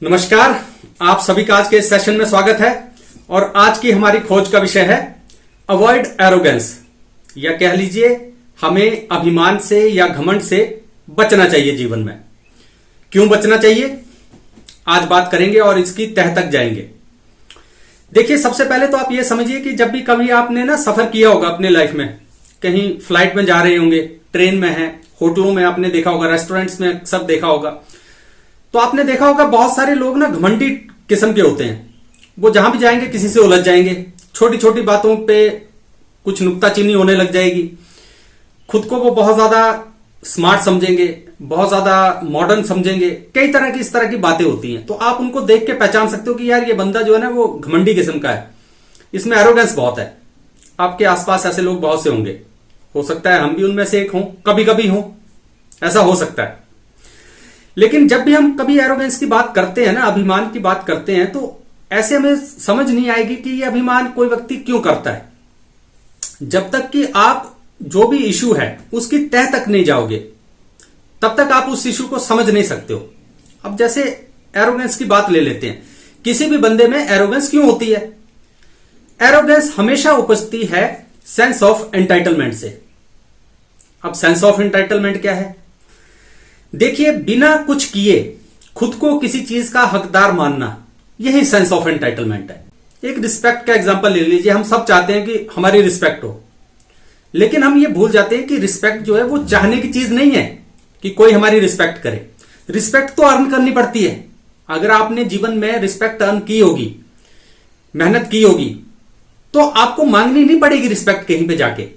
नमस्कार, आप सभी का आज के इस सेशन में स्वागत है। और आज की हमारी खोज का विषय है अवॉइड एरोगेंस, या कह लीजिए हमें अभिमान से या घमंड से बचना चाहिए। जीवन में क्यों बचना चाहिए, आज बात करेंगे और इसकी तह तक जाएंगे। देखिए, सबसे पहले तो आप ये समझिए कि जब भी कभी आपने ना सफर किया होगा अपने लाइफ में, कहीं फ्लाइट में जा रहे होंगे, ट्रेन में है, होटलों में आपने देखा होगा, रेस्टोरेंट्स में सब देखा होगा, तो आपने देखा होगा बहुत सारे लोग ना घमंडी किस्म के होते हैं। वो जहां भी जाएंगे किसी से उलझ जाएंगे, छोटी छोटी बातों पे कुछ नुक्ताचीनी होने लग जाएगी, खुद को वो बहुत ज्यादा स्मार्ट समझेंगे, बहुत ज्यादा मॉडर्न समझेंगे, कई तरह की इस तरह की बातें होती हैं। तो आप उनको देख के पहचान सकते हो कि यार ये बंदा जो है ना वो घमंडी किस्म का है, इसमें एरोगेंस बहुत है। आपके आसपास ऐसे लोग बहुत से होंगे, हो सकता है हम भी उनमें से एक हों, कभी कभी हों, ऐसा हो सकता है। लेकिन जब भी हम कभी एरोगेंस की बात करते हैं ना, अभिमान की बात करते हैं, तो ऐसे हमें समझ नहीं आएगी कि ये अभिमान कोई व्यक्ति क्यों करता है, जब तक कि आप जो भी इशू है उसकी तह तक नहीं जाओगे, तब तक आप उस इशू को समझ नहीं सकते हो। अब जैसे एरोगेंस की बात ले लेते हैं, किसी भी बंदे में एरोगेंस क्यों होती है? एरोगेंस हमेशा उपजती है सेंस ऑफ एंटाइटलमेंट से। अब सेंस ऑफ एंटाइटलमेंट क्या है? देखिए, बिना कुछ किए खुद को किसी चीज का हकदार मानना, यही सेंस ऑफ एंटाइटलमेंट है। एक रिस्पेक्ट का एग्जांपल ले लीजिए, हम सब चाहते हैं कि हमारी रिस्पेक्ट हो, लेकिन हम ये भूल जाते हैं कि रिस्पेक्ट जो है वो चाहने की चीज नहीं है कि कोई हमारी रिस्पेक्ट करे। रिस्पेक्ट तो अर्न करनी पड़ती है। अगर आपने जीवन में रिस्पेक्ट अर्न की होगी, मेहनत की होगी, तो आपको मांगनी नहीं पड़ेगी रिस्पेक्ट, कहीं पे जाके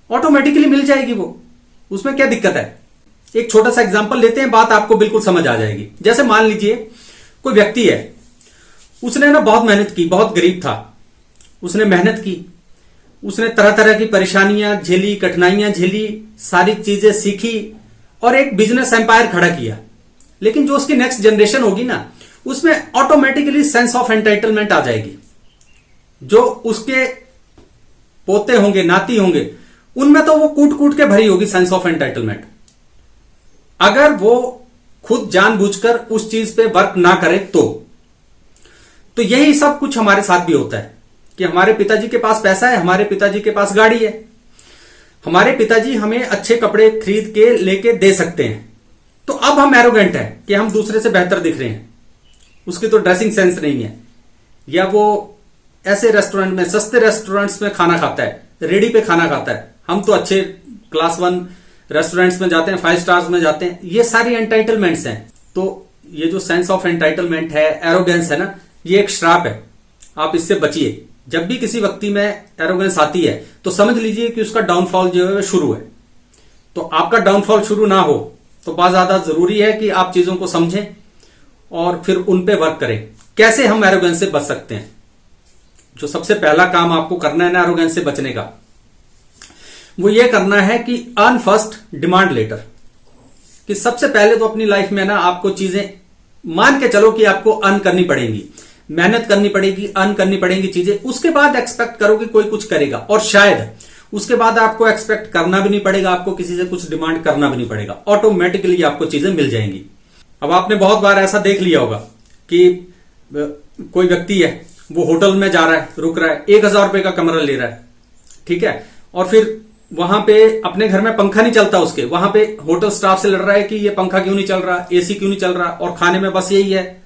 ऑटोमेटिकली मिल जाएगी वो। उसमें क्या दिक्कत है? एक छोटा सा एग्जांपल लेते हैं, बात आपको बिल्कुल समझ आ जाएगी। जैसे मान लीजिए कोई व्यक्ति है, उसने ना बहुत मेहनत की, बहुत गरीब था, उसने मेहनत की, उसने तरह तरह की परेशानियां झेली, कठिनाइयां झेली, सारी चीजें सीखी और एक बिजनेस एम्पायर खड़ा किया। लेकिन जो उसकी नेक्स्ट जनरेशन होगी ना, उसमें ऑटोमेटिकली सेंस ऑफ एंटाइटलमेंट आ जाएगी। जो उसके पोते होंगे, नाती होंगे, उनमें तो वो कूट कूट के भरी होगी सेंस ऑफ एंटाइटलमेंट। अगर वो खुद जानबूझकर उस चीज पे वर्क ना करे तो यही सब कुछ हमारे साथ भी होता है कि हमारे पिताजी के पास पैसा है, हमारे पिताजी के पास गाड़ी है, हमारे पिताजी हमें अच्छे कपड़े खरीद के लेके दे सकते हैं, तो अब हम एरोगेंट है कि हम दूसरे से बेहतर दिख रहे हैं। उसकी तो ड्रेसिंग सेंस नहीं है, या वो ऐसे रेस्टोरेंट में, सस्ते रेस्टोरेंट्स में खाना खाता है, रेडी पे खाना खाता है, हम तो अच्छे क्लास 1 रेस्टोरेंट्स में जाते हैं, 5 स्टार्स में जाते हैं। ये सारी एंटाइटलमेंट्स हैं। तो ये जो सेंस ऑफ एंटाइटलमेंट है, एरोगेंस है ना, ये एक श्राप है। आप इससे बचिए। जब भी किसी व्यक्ति में एरोगेंस आती है तो समझ लीजिए कि उसका डाउनफॉल जो है शुरू है। तो आपका डाउनफॉल शुरू ना हो तो बहुत ज्यादा जरूरी है कि आप चीजों को समझें और फिर उन पे वर्क करें। कैसे हम एरोगेंस से बच सकते हैं? जो सबसे पहला काम आपको करना है ना एरोगेंस से बचने का, वो ये करना है कि अर्न फर्स्ट डिमांड लेटर। कि सबसे पहले तो अपनी लाइफ में ना आपको चीजें मान के चलो कि आपको अर्न करनी पड़ेंगी, मेहनत करनी पड़ेगी, अर्न करनी पड़ेंगी चीजें। उसके बाद एक्सपेक्ट करो कि कोई कुछ करेगा, और शायद उसके बाद आपको एक्सपेक्ट करना भी नहीं पड़ेगा, आपको किसी से कुछ डिमांड करना भी नहीं पड़ेगा, ऑटोमेटिकली आपको चीजें मिल जाएंगी। अब आपने बहुत बार ऐसा देख लिया होगा कि कोई व्यक्ति है, वो होटल में जा रहा है, रुक रहा है, 1000 रुपए का कमरा ले रहा है, ठीक है, और फिर वहां पे अपने घर में पंखा नहीं चलता उसके, वहां पे होटल स्टाफ से लड़ रहा है कि ये पंखा क्यों नहीं चल रहा, एसी क्यों नहीं चल रहा, और खाने में बस यही है।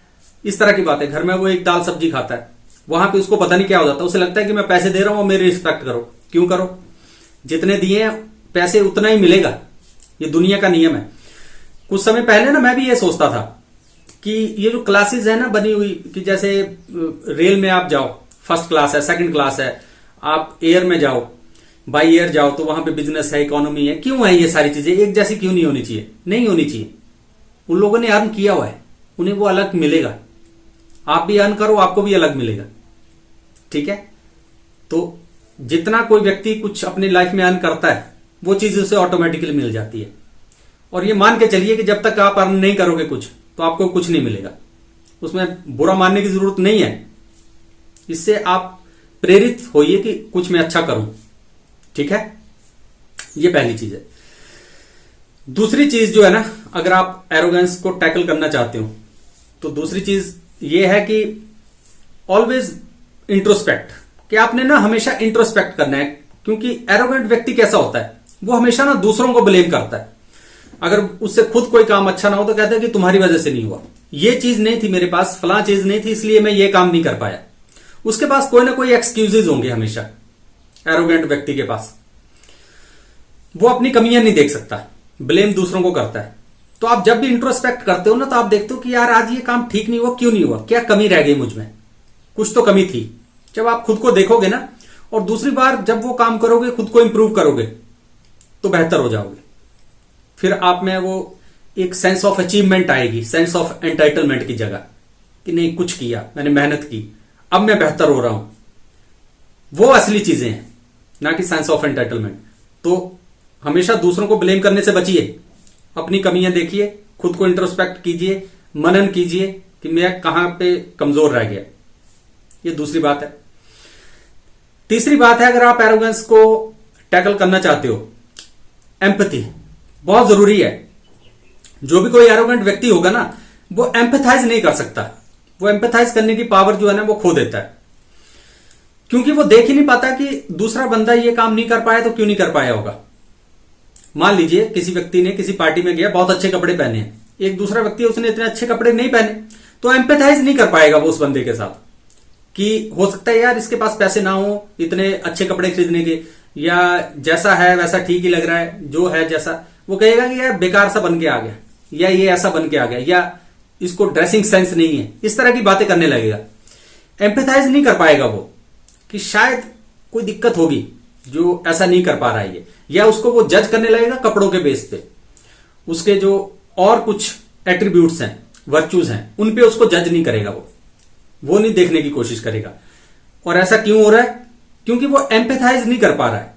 इस तरह की बात है। घर में वो एक दाल सब्जी खाता है, वहां पे उसको पता नहीं क्या हो जाता है। उसे लगता है कि मैं पैसे दे रहा हूं और मेरी रिस्पेक्ट करो। क्यों करो? जितने दिए पैसे उतना ही मिलेगा, ये दुनिया का नियम है। कुछ समय पहले ना मैं भी ये सोचता था कि ये जो क्लासेस है ना बनी हुई, कि जैसे रेल में आप जाओ, फर्स्ट क्लास है, सेकंड क्लास है, आप एयर में जाओ, बाई एयर जाओ, तो वहां पे बिजनेस है, इकोनॉमी है। क्यों है ये सारी चीजें एक जैसी क्यों नहीं होनी चाहिए? नहीं होनी चाहिए। उन लोगों ने अर्न किया हुआ है, उन्हें वो अलग मिलेगा। आप भी अर्न करो, आपको भी अलग मिलेगा, ठीक है। तो जितना कोई व्यक्ति कुछ अपनी लाइफ में अर्न करता है, वो चीज उसे ऑटोमेटिकली मिल जाती है। और ये मान के चलिए कि जब तक आप अर्न नहीं करोगे कुछ, तो आपको कुछ नहीं मिलेगा। उसमें बुरा मानने की जरूरत नहीं है। इससे आप प्रेरित होइए कि कुछ मैं अच्छा करूं, ठीक है। ये पहली चीज है। दूसरी चीज जो है ना, अगर आप एरोगेंस को टैकल करना चाहते हो, तो दूसरी चीज ये है कि ऑलवेज इंट्रोस्पेक्ट, कि आपने ना हमेशा इंट्रोस्पेक्ट करना है। क्योंकि एरोगेंट व्यक्ति कैसा होता है, वो हमेशा ना दूसरों को ब्लेम करता है। अगर उससे खुद कोई काम अच्छा ना हो तो कहता है कि तुम्हारी वजह से नहीं हुआ, ये चीज नहीं थी मेरे पास, फलां चीज नहीं थी, इसलिए मैं ये काम नहीं कर पाया। उसके पास कोई ना कोई एक्सक्यूजेज होंगे हमेशा, एरोगेंट व्यक्ति के पास। वो अपनी कमियां नहीं देख सकता, ब्लेम दूसरों को करता है। तो आप जब भी इंट्रोस्पेक्ट करते हो ना, तो आप देखते हो कि यार आज ये काम ठीक नहीं हुआ, क्यों नहीं हुआ, क्या कमी रह गई मुझ में, कुछ तो कमी थी। जब आप खुद को देखोगे ना, और दूसरी बार जब वो काम करोगे, खुद को इंप्रूव करोगे, तो बेहतर हो जाओगे। फिर आप में वो एक सेंस ऑफ अचीवमेंट आएगी, सेंस ऑफ एंटाइटलमेंट की जगह, कि नहीं कुछ किया, मैंने मेहनत की, अब मैं बेहतर हो रहा हूं। वो असली चीजें हैं, ना कि सेंस ऑफ एंटाइटलमेंट। तो हमेशा दूसरों को ब्लेम करने से बचिए, अपनी कमियां देखिए, खुद को इंट्रोस्पेक्ट कीजिए, मनन कीजिए कि मैं कहां पे कमजोर रह गया। ये दूसरी बात है। तीसरी बात है, अगर आप एरोगेंस को टैकल करना चाहते हो, एम्पैथी बहुत जरूरी है। जो भी कोई एरोगेंट व्यक्ति होगा ना, वो एम्पैथाइज नहीं कर सकता। वो एम्पैथाइज करने की पावर जो है ना, वो खो देता है। क्योंकि वो देख ही नहीं पाता कि दूसरा बंदा ये काम नहीं कर पाया तो क्यों नहीं कर पाया होगा। मान लीजिए किसी व्यक्ति ने किसी पार्टी में गया, बहुत अच्छे कपड़े पहने हैं, एक दूसरा व्यक्ति उसने इतने अच्छे कपड़े नहीं पहने, तो एम्पैथाइज नहीं कर पाएगा वो उस बंदे के साथ, कि हो सकता है यार इसके पास पैसे ना हो इतने अच्छे कपड़े खरीदने के, या जैसा है वैसा ठीक ही लग रहा है, जो है जैसा, वो कहेगा कि यार बेकार सा बन के आ गया, या ये ऐसा बन के आ गया, या इसको ड्रेसिंग सेंस नहीं है, इस तरह की बातें करने लगेगा। एम्पैथाइज नहीं कर पाएगा वो, कि शायद कोई दिक्कत होगी जो ऐसा नहीं कर पा रहा है ये, या उसको वो जज करने लगेगा कपड़ों के बेस पे, उसके जो और कुछ एट्रीब्यूट्स हैं, वर्च्यूज हैं, उन पे उसको जज नहीं करेगा, वो नहीं देखने की कोशिश करेगा। और ऐसा क्यों हो रहा है? क्योंकि वो एम्पैथाइज नहीं कर पा रहा है।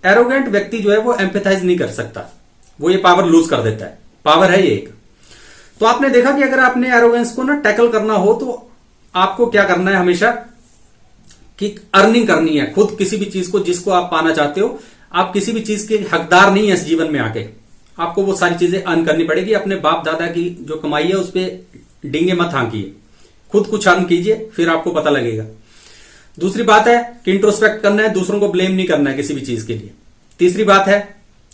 एरोगेंट व्यक्ति जो है वो एम्पैथाइज नहीं कर सकता, वो ये पावर लूज कर देता है। पावर है ये एक। तो आपने देखा कि अगर आपने एरोगेंस को ना टैकल करना हो, तो आपको क्या करना है हमेशा, कि अर्निंग करनी है खुद किसी भी चीज को जिसको आप पाना चाहते हो। आप किसी भी चीज के हकदार नहीं है इस जीवन में आके, आपको वो सारी चीजें अर्न करनी पड़ेगी। अपने बाप दादा की जो कमाई है उस पर डींगे मत हाँकिए, खुद कुछ अर्न कीजिए, फिर आपको पता लगेगा। दूसरी बात है कि इंट्रोस्पेक्ट करना है, दूसरों को ब्लेम नहीं करना है किसी भी चीज के लिए। तीसरी बात है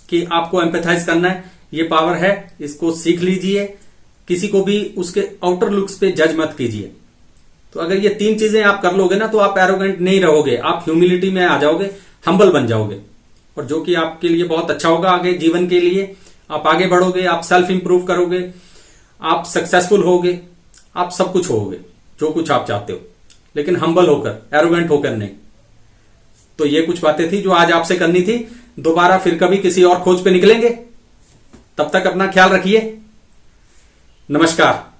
कि आपको एम्पैथाइज करना है, ये पावर है, इसको सीख लीजिए। किसी को भी उसके आउटर लुक्स पे जज मत कीजिए। तो अगर ये तीन चीजें आप कर लोगे ना, तो आप एरोगेंट नहीं रहोगे, आप ह्यूमिलिटी में आ जाओगे, हम्बल बन जाओगे, और जो कि आपके लिए बहुत अच्छा होगा आगे जीवन के लिए। आप आगे बढ़ोगे, आप सेल्फ इंप्रूव करोगे, आप सक्सेसफुल होगे, आप सब कुछ होगे जो कुछ आप चाहते हो, लेकिन हम्बल होकर, एरोगेंट होकर नहीं। तो ये कुछ बातें थी जो आज आपसे करनी थी। दोबारा फिर कभी किसी और खोज पे निकलेंगे। तब तक अपना ख्याल रखिए। नमस्कार।